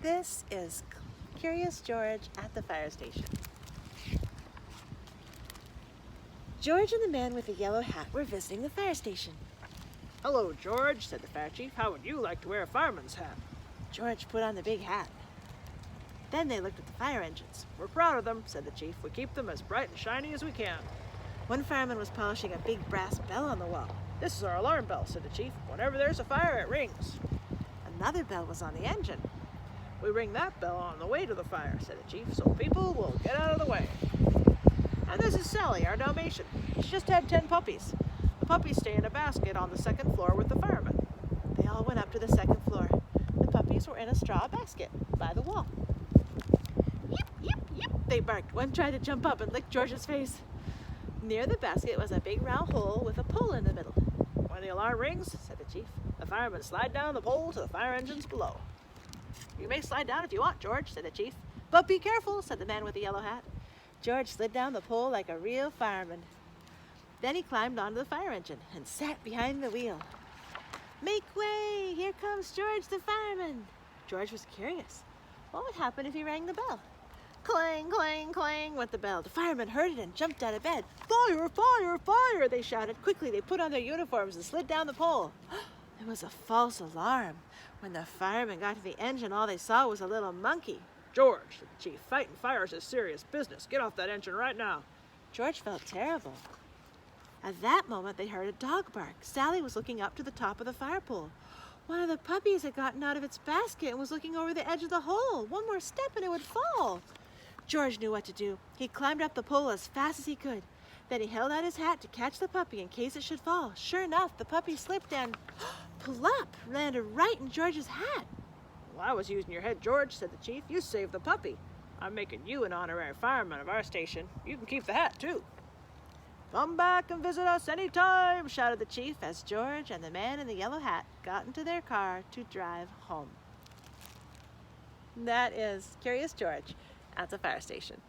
This is Curious George at the fire station. George and the man with the yellow hat were visiting the fire station. "Hello, George," said the fire chief. "How would you like to wear a fireman's hat?" George put on the big hat. Then they looked at the fire engines. "We're proud of them," said the chief. "We keep them as bright and shiny as we can." One fireman was polishing a big brass bell on the wall. "This is our alarm bell," said the chief. "Whenever there's a fire, it rings." Another bell was on the engine. "We ring that bell on the way to the fire," said the chief, "so people will get out of the way." "And this is Sally, our Dalmatian. She just had 10 puppies. The puppies stay in a basket on the second floor with the firemen." They all went up to the second floor. The puppies were in a straw basket by the wall. Yip, yip, yip, they barked. One tried to jump up and lick George's face. Near the basket was a big round hole with a pole in the middle. "When the alarm rings," said the chief, "the firemen slide down the pole to the fire engines below." "You may slide down if you want, George," said the chief. "But be careful," said the man with the yellow hat. George slid down the pole like a real fireman. Then he climbed onto the fire engine and sat behind the wheel. "Make way! Here comes George the fireman." George was curious. What would happen if he rang the bell? Clang, clang, clang went the bell. The firemen heard it and jumped out of bed. "Fire, fire, fire!" they shouted. Quickly they put on their uniforms and slid down the pole. It was a false alarm. When the firemen got to the engine, all they saw was a little monkey. "George," said the chief, "fighting fires is serious business. Get off that engine right now." George felt terrible. At that moment, they heard a dog bark. Sally was looking up to the top of the fire pole. One of the puppies had gotten out of its basket and was looking over the edge of the hole. One more step and it would fall. George knew what to do. He climbed up the pole as fast as he could. Then he held out his hat to catch the puppy in case it should fall. Sure enough, the puppy slipped and plop, landed right in George's hat. "Well, I was using your head, George," said the chief. "You saved the puppy. I'm making you an honorary fireman of our station. You can keep the hat, too." "Come back and visit us anytime," shouted the chief as George and the man in the yellow hat got into their car to drive home. That is Curious George at the fire station.